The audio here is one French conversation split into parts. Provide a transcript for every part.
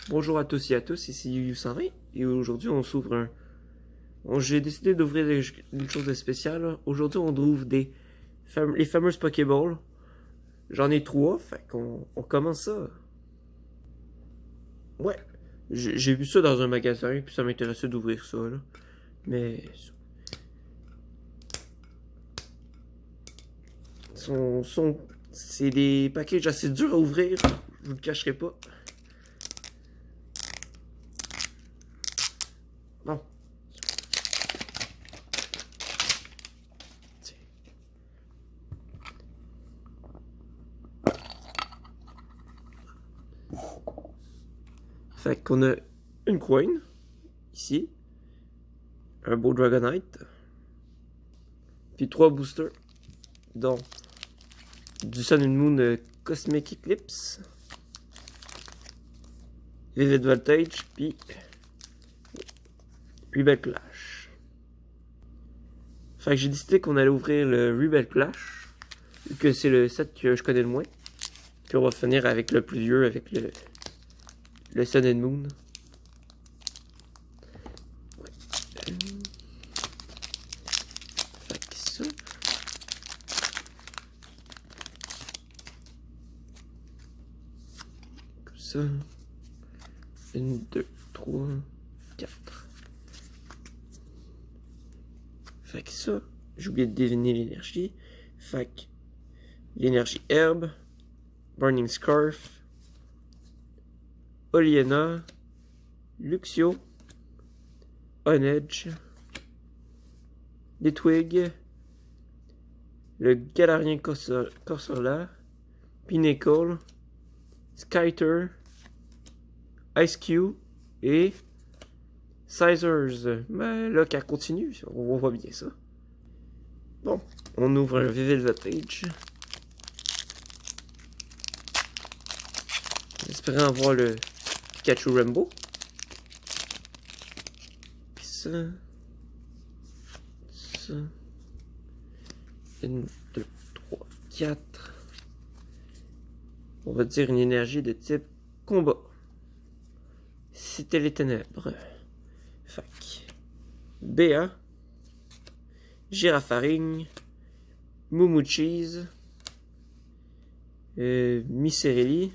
Bonjour à tous et à tous, ici Yu120 et aujourd'hui on s'ouvre un... J'ai décidé d'ouvrir une chose de spéciale. Aujourd'hui on ouvre les fameuses Pokéballs. J'en ai 3, fait qu'on commence ça. Ouais, j'ai vu ça dans un magasin puis ça m'intéressait d'ouvrir ça là. Mais... C'est des packages assez durs à ouvrir, je vous le cacherai pas. Bon. Fait qu'on a une coin, ici, un beau Dragonite, puis 3 boosters, dont du Sun and Moon Cosmic Eclipse, Vivid Voltage, puis Rebel Clash. Fait que j'ai décidé qu'on allait ouvrir le Rebel Clash, vu que c'est le set que je connais le moins. Puis on va finir avec le plus vieux, avec le Sun and Moon. Ouais. Fait que ça. Comme ça. 1, 2, 3, 4. Fait que ça, j'ai oublié de deviner l'énergie. Fait que l'énergie herbe, Burning Scarf, Oliena, Luxio, Onedge, Litwig, le Galarian Corsola, Pinnacle, Skyter, Ice Cube et Sizers. Mais là, qu'elle continue, on voit bien ça. Bon, on ouvre un Vivid Voltage. Espérant avoir le Pikachu Rainbow. Puis ça. 1, 2, 3, 4. On va dire une énergie de type combat. C'était les ténèbres. Fac. BA. Girafaring. Moumou Cheese. Miserelli.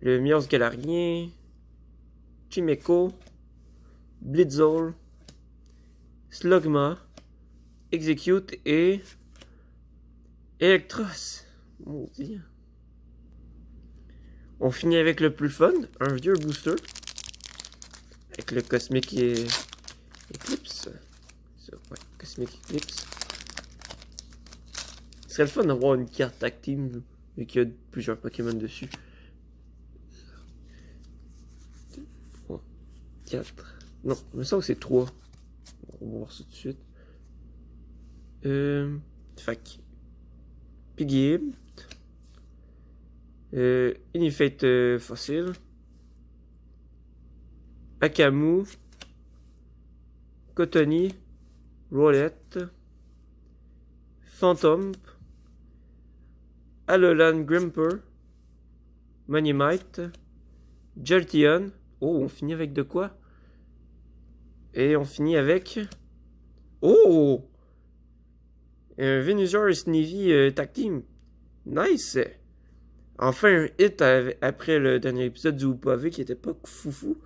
Le Mios Galarien. Chimeco. Blitzol. Slugma. Execute et Electros. Maudit. On finit avec le plus fun, un vieux booster. Avec le Cosmic Eclipse. Ça, ouais, Cosmic Eclipse. Ce serait le fun d'avoir une carte tag team, vu qu'il y a plusieurs Pokémon dessus. 2, 3, 4. Non, il me semble que c'est 3. On va voir ça tout de suite. Fac. Piggy. Inifate Fossil. Akamu. Cotony. Roulette. Phantom. Alolan Grimper. Manimite. Jolteon. Oh, on finit avec de quoi? Et on finit avec... Oh! Un Venusaur et Snivy Tag Team. Nice! Enfin un hit après le dernier épisode du Pavé qui était pas foufou.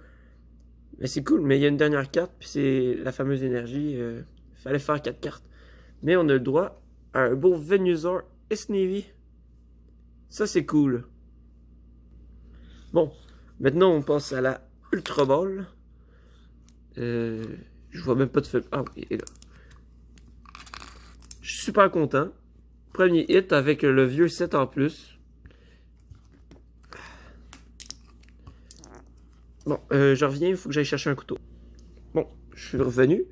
Mais c'est cool, mais il y a une dernière carte, puis c'est la fameuse énergie. Fallait faire 4 cartes. Mais on a le droit à un beau Venusaur et Snivy. Ça c'est cool. Bon, maintenant on passe à la Ultra Ball. Je vois même pas de feu. Ah oui, il est là. Je suis super content. Premier hit avec le vieux set en plus. Bon, je reviens, il faut que j'aille chercher un couteau. Bon, je suis revenu.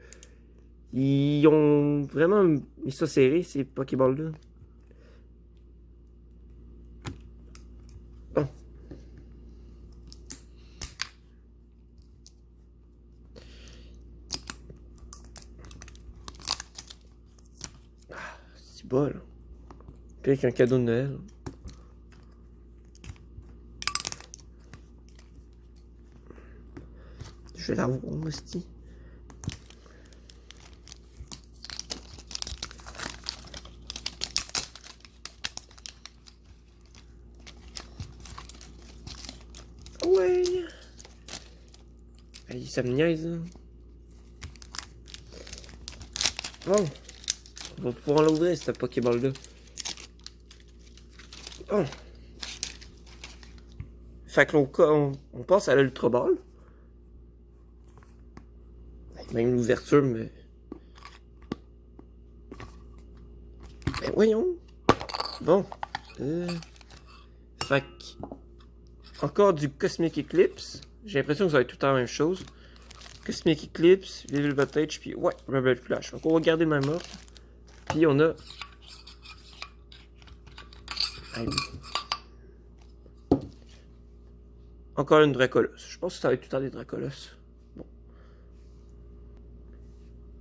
Ils ont vraiment mis ça serré, ces Pokéballs-là. Bon. C'est bol. Puis avec un cadeau de Noël. Je vais la voir, hostie. Ouais. Allez, ça me niaise. Hein. Bon. On va pouvoir l'ouvrir, cette Pokéball-là. Oh. Fait que on passe à l'Ultra Ball. Même l'ouverture, mais... Ben voyons. Bon. Fait que... Encore du Cosmic Eclipse. J'ai l'impression que ça va être tout le temps la même chose. Cosmic Eclipse, Level Voltage, puis ouais, Rebel Flash. Donc on va garder le même ordre. Puis on a... Encore une Dracolos. Je pense que ça va être tout le temps des Dracolos. Bon.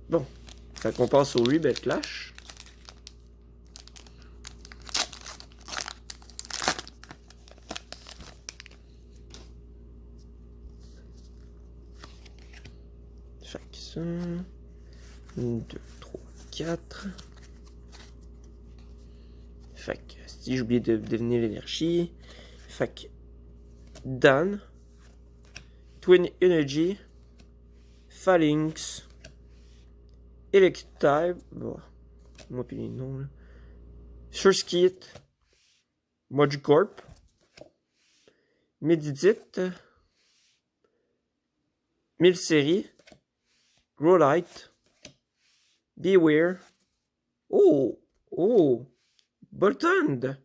Bon. Fait qu'on passe au Rebel Clash. Fait que ça... 1, 2, 3, 4. Fait que si j'ai oublié de devenir l'énergie. Fait que Dan, Twin Energy, Phalanx, Electype, bon, moi puis les noms là. Surskit, Magikarp, Medidite, Milcery, Growlite, Beware, oh, Boltund.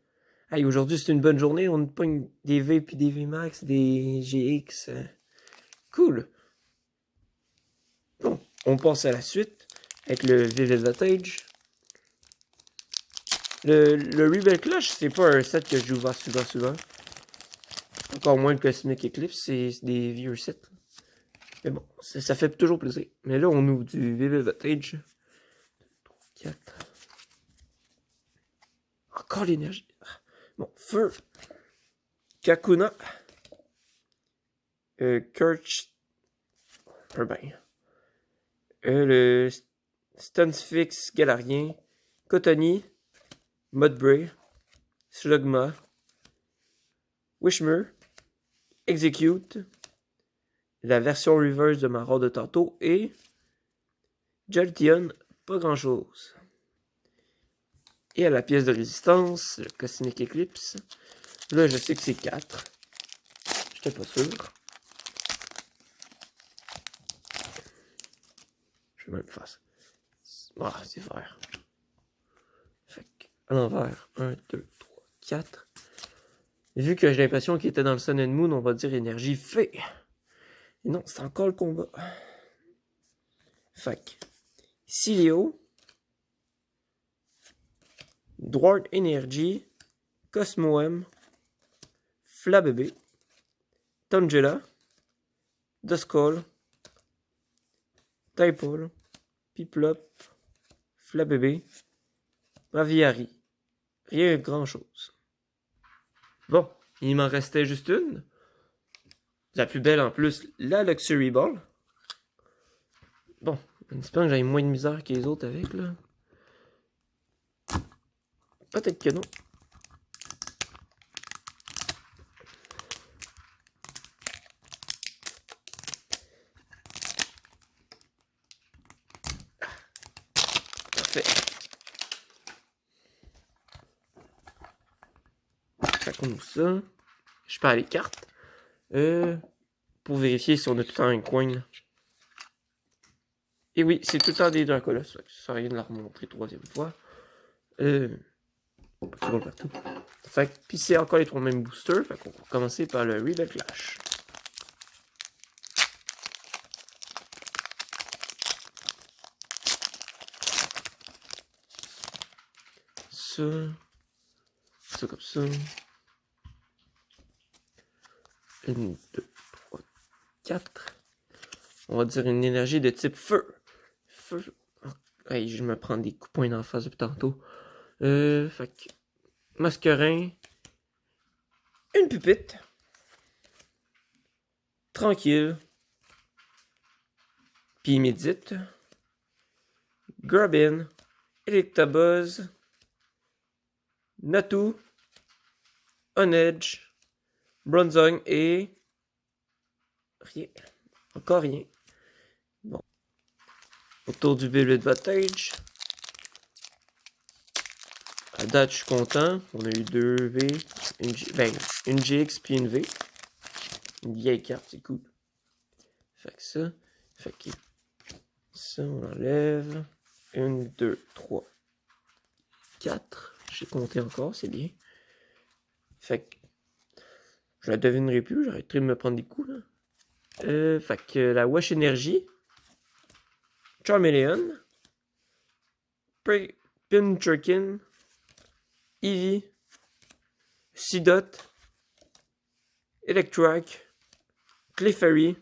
Hey, aujourd'hui c'est une bonne journée, on pogne des V puis des V Max, des GX. Cool. Bon, on passe à la suite avec le Velvetage. Le Rebel Clash, c'est pas un set que je joue souvent. Encore moins le Cosmic Eclipse, c'est des vieux sets. Mais bon, ça fait toujours plaisir. Mais là, on ouvre du Velvetage. 4. Encore l'énergie. Bon, Feu. Kakuna. Kirch. Ben. Le Stunfix Galarien. Cotony. Mudbray. Slugma. Wishmer. Execute. La version reverse de ma rare de tantôt. Et Jolteon, pas grand chose. Et à la pièce de résistance, le Cosmic Eclipse. Là, je sais que c'est 4. J'étais pas sûr. Je vais même faire ça. Ah, c'est vert. Fait à l'envers. 1, 2, 3, 4. Vu que j'ai l'impression qu'il était dans le Sun and Moon, on va dire énergie fait. Et non, c'est encore le combat. Fait que Sileo. Dwarf Energy, Cosmoem, Flabébé, Tangela, Duskull, Typole, Piplop, Flabébé, Braviary. Rien de grand chose. Bon, il m'en restait juste une. La plus belle en plus, la Luxury Ball. Bon, j'espère que j'ai moins de misère que les autres avec là. Peut-être que non. Parfait. Ça comme ça. Je perds les cartes. Pour vérifier si on a tout le temps un coin. Là. Et oui, c'est tout le temps des Dracolos. Ça sert à rien de la remontrer troisième fois. Pokéball partout. Fait que, puis c'est encore les 3 mêmes boosters. Fait qu'on va commencer par le Rebel Clash. Ça comme ça. 1, 2, 3, 4. On va dire une énergie de type feu. Feu. Oh, hey, je me prends des coups de poing d'en face depuis tantôt. Fait que Masquerin. Une pupite. Tranquille. Puis Midget, Grubbin, Electabuzz, Natu, Onedge, Bronzong et... rien. Encore rien. Bon. Autour du Beyblade Advantage. À date, je suis content. On a eu 2 V, une GX puis une V. Une vieille carte, c'est cool. Fait que ça. Fait que ça, on enlève. 1, 2, 3, 4. J'ai compté encore, c'est bien. Fait que je la devinerai plus, j'arrêterai de me prendre des coups là. Fait que la Wash Energy, Charmeleon, Pincurkin, Eevee, Seedot, Electrike, Clefairy,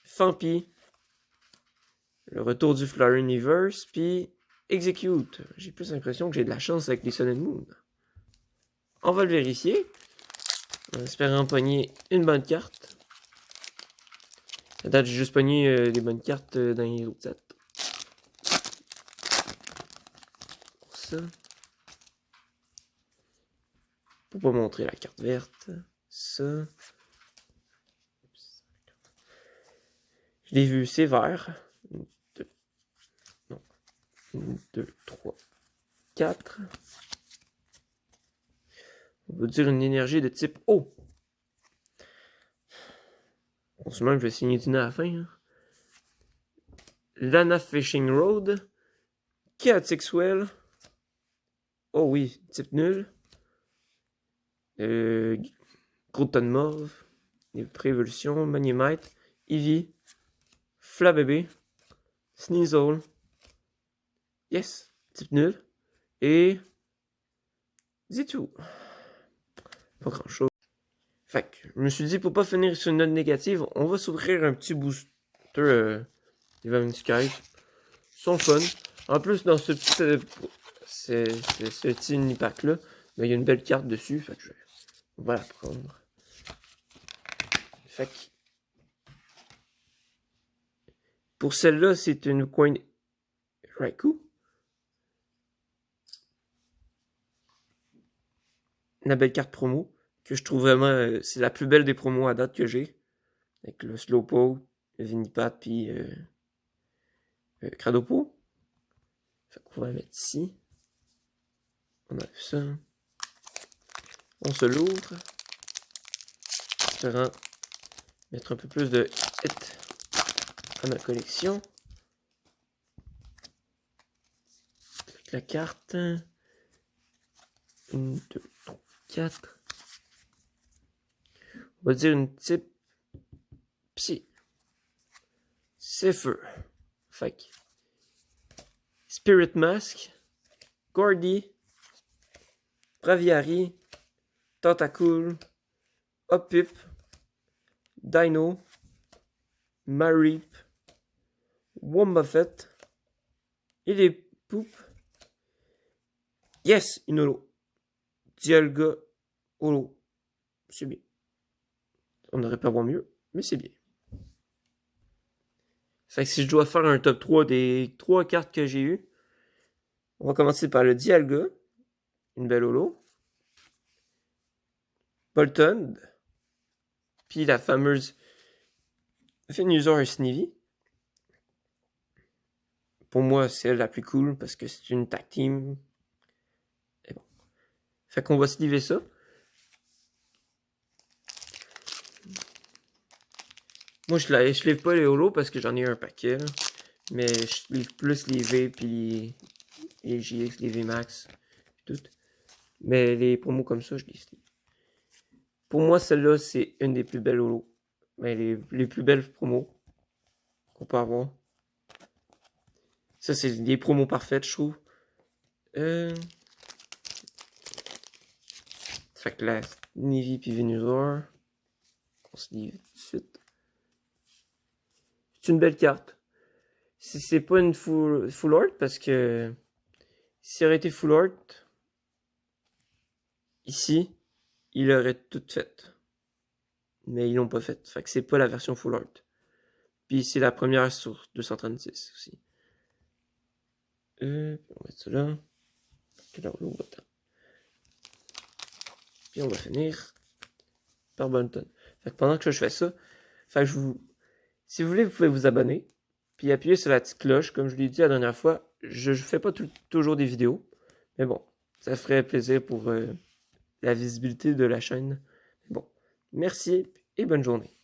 Fampi, le retour du Flower Universe, puis Execute. J'ai plus l'impression que j'ai de la chance avec les Sun and Moon. On va le vérifier. En espérant pogner une bonne carte. À date, j'ai juste pogné des bonnes cartes dans les autres sets. Pour ça. Pour pas montrer la carte verte. Ça. Je l'ai vu, c'est vert. 1, 2, 3, 4. On va dire une énergie de type eau. En ce moment, je vais signer du nez à la fin. Hein. Lana Fishing Road. Chaotic Swell. Oh oui, type nul. Croton Mauve. Prévolution. Magnemite. Eevee. Flabébé. Sneasel. Yes, type nul. Et... c'est tout. Pas grand chose. Fait que je me suis dit, pour pas finir sur une note négative, on va s'ouvrir un petit booster Event Skies. Ils sont fun. En plus, dans ce petit mini-pack là, il y a une belle carte dessus. Fait que on va la prendre. Fait que pour celle-là, c'est une coin Raikou. Une belle carte promo que je trouve vraiment, c'est la plus belle des promos à date que j'ai, avec le Slowpoke, le Vinipat puis Cradopo. Fait qu'on va la mettre ici. On a ça. On se l'ouvre. Espérant mettre un peu plus de hit à ma collection. Avec la carte. 1, 2, 3, 4. On va dire une type Psy. C'est feu. Fait que Spirit Mask, Gordy, Braviary, Tentacool, Hoppip, Dino, Mareep, Wombuffet, et les poupes. Yes, une holo. Dialga holo. C'est bien. On n'aurait pas voir mieux, mais c'est bien. Fait que si je dois faire un top 3 des 3 cartes que j'ai eues, on va commencer par le Dialga, une belle holo. Bolton, puis la fameuse Venusaur Snivy. Pour moi, c'est elle la plus cool parce que c'est une tag team. Et bon. Fait qu'on va sliver ça. Moi, je lève pas les holos parce que j'en ai un paquet. Là. Mais je livre plus les V puis les GX, les V Max. Tout. Mais les promos comme ça, je les livre. Pour moi, celle-là, c'est une des plus belles holos. Mais les plus belles promos qu'on peut avoir. Ça, c'est des promos parfaites, je trouve. Fait que la Navy puis Venusaur. On se livre tout de suite. C'est une belle carte. C'est pas une full art parce que si ça aurait été full art, ici, il aurait tout fait. Mais ils l'ont pas fait. Fait que c'est pas la version full art. Puis c'est la première sur 236 aussi. On va mettre ça là. Quelle heure l'eau? Attends. Puis on va finir par Bolton. Fait que pendant que je fais ça, fait que si vous voulez, vous pouvez vous abonner. Puis appuyer sur la petite cloche. Comme je l'ai dit la dernière fois, je fais pas toujours des vidéos. Mais bon, ça ferait plaisir pour la visibilité de la chaîne. Bon, merci et bonne journée.